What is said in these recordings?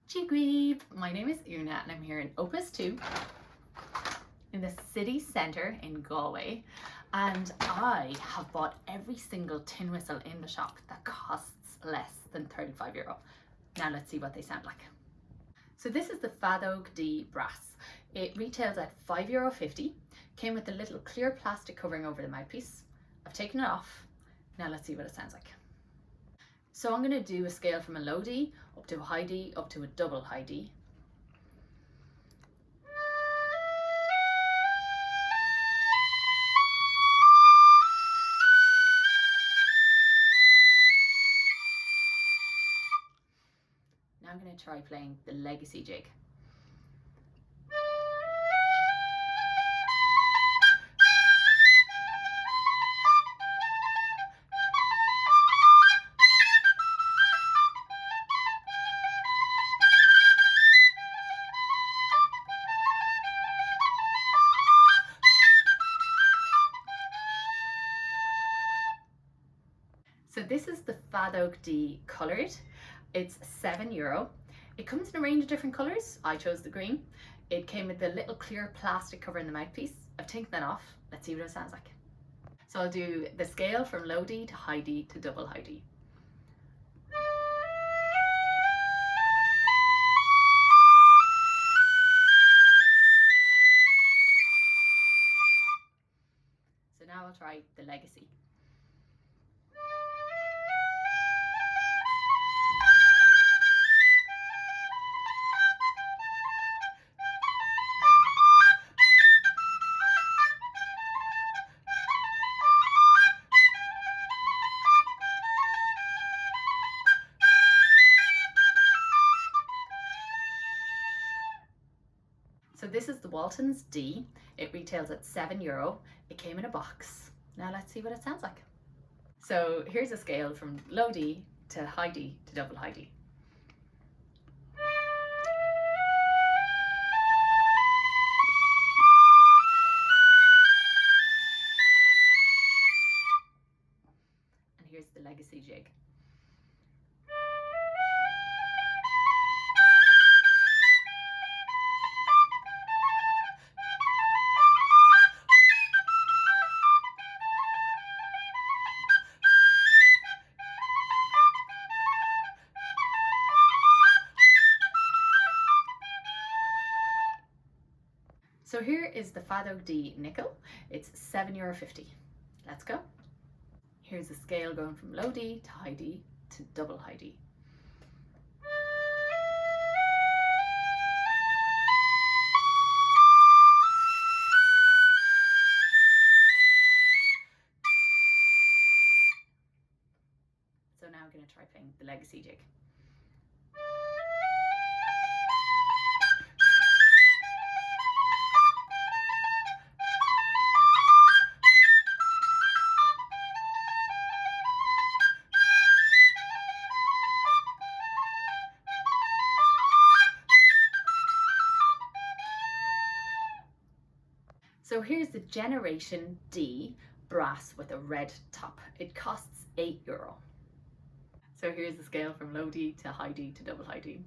Cheekwee! My name is Una and I'm here in Opus II in the city centre in Galway, and I have bought every single tin whistle in the shop that costs less than €35. Now let's see what they sound like. So this is the Fadog D brass. It retails at €5.50, came with a little clear plastic covering over the mouthpiece. I've taken it off. Now let's see what it sounds like. So I'm going to do a scale from a low D up to a high D up to a double high D. Now I'm going to try playing the legacy jig. So this is the Fadog D coloured. It's €7. It comes in a range of different colours. I chose the green. It came with a little clear plastic cover in the mouthpiece. I've taken that off. Let's see what it sounds like. So I'll do the scale from low D to high D to double high D. So now I'll try the legacy. So this is the Waltons D. It retails at €7. It came in a box. Now let's see what it sounds like. So here's a scale from low D to high D to double high D. And here's the legacy jig. So here is the Fadog D nickel. It's €7.50. Let's go. Here's a scale going from low D to high D to double high D. So now I'm going to try playing the legacy jig. So here's the Generation D brass with a red top. It costs €8. So here's the scale from low D to high D to double high D.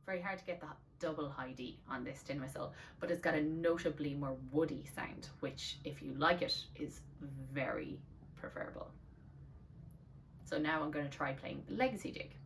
Very hard to get the double high D on this tin whistle, but it's got a notably more woody sound, which if you like it is very preferable. So now I'm going to try playing the legacy jig.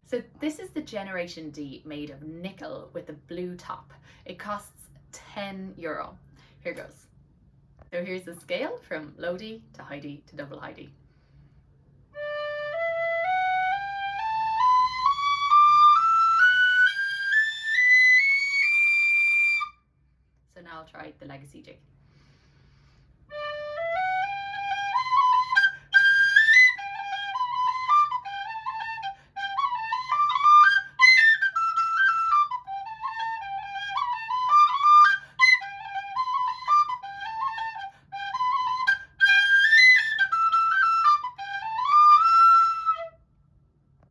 So this is the Generation D made of nickel with a blue top. It costs €10. Here goes. So here's the scale from low D to high D to double high D. So now I'll try the legacy jig.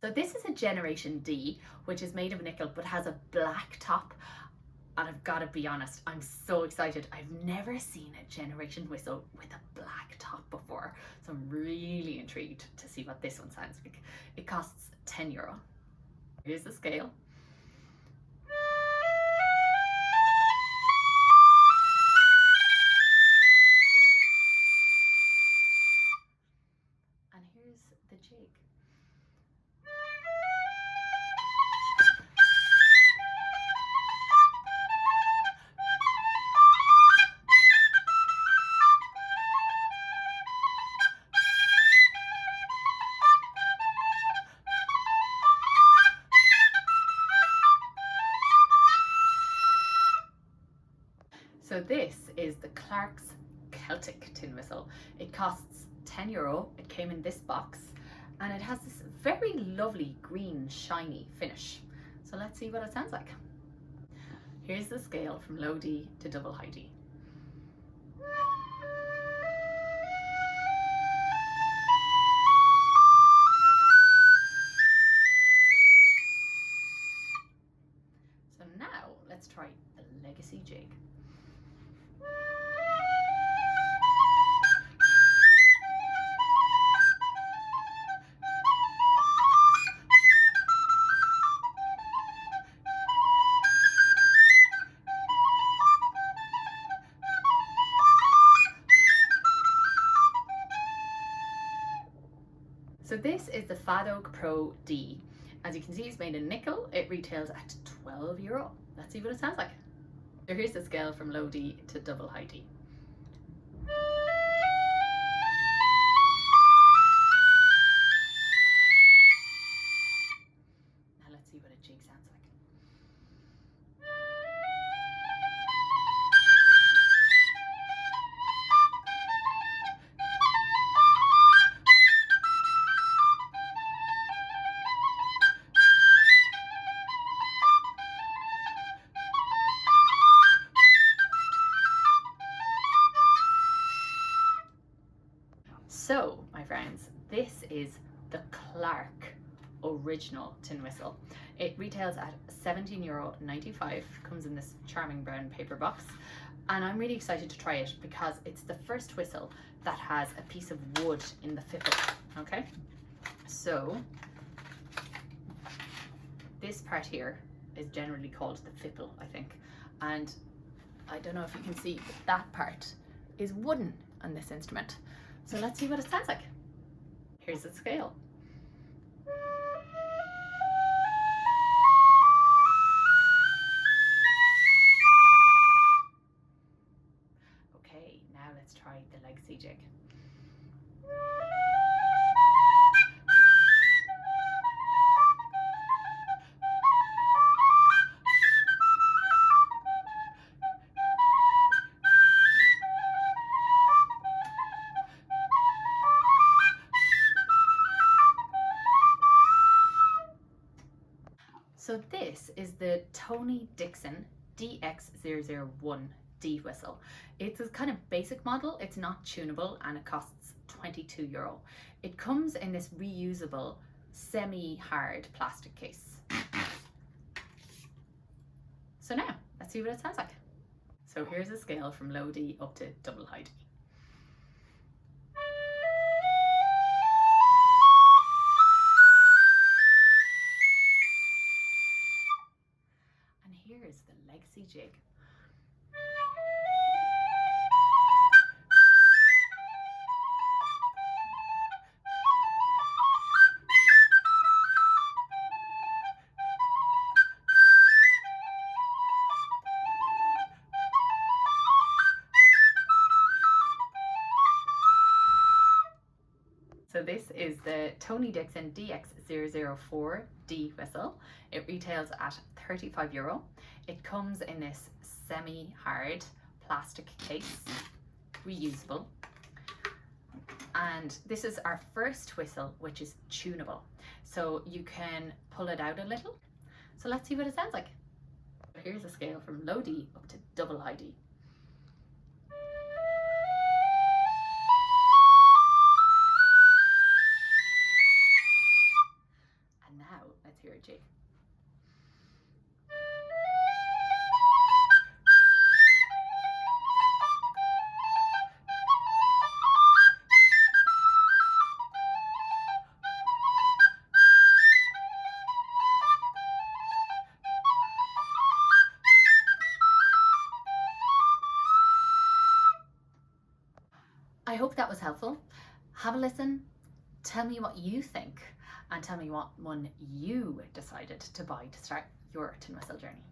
So this is a Generation D, which is made of nickel but has a black top. And I've got to be honest, I'm so excited. I've never seen a Generation whistle with a black top before. So I'm really intrigued to see what this one sounds like. It costs €10. Here's the scale. And here's the jig. So this is the Clark's Celtic tin whistle. It costs €10. It came in this box and it has this very lovely green shiny finish. So let's see what it sounds like. Here's the scale from low D to double high D. So now let's try the legacy jig. So this is the Fadog Pro D. As you can see, it's made in nickel. It retails at €12. Let's see what it sounds like. So here's the scale from low D to double high D. Now let's see what a jig sounds like. So, my friends, this is the Clark original tin whistle. It retails at €17.95, comes in this charming brown paper box, and I'm really excited to try it because it's the first whistle that has a piece of wood in the fipple. Okay, so this part here is generally called the fipple, I think, and I don't know if you can see, but that part is wooden on this instrument. So let's see what it sounds like. Here's the scale. Okay, now let's try the legacy jig. So this is the Tony Dixon DX001 D whistle. It's a kind of basic model, it's not tunable, and it costs €22. It comes in this reusable semi-hard plastic case. So now, let's see what it sounds like. So here's a scale from low D up to double high D. And here's the legacy jig. So this is the Tony Dixon DX004 D whistle. It retails at €35. It comes in this semi-hard plastic case, reusable. And this is our first whistle, which is tunable. So you can pull it out a little. So let's see what it sounds like. Here's a scale from low D up to double high D. And G. I hope that was helpful. Have a listen, tell me what you think, and tell me what one you decided to buy to start your tin whistle journey.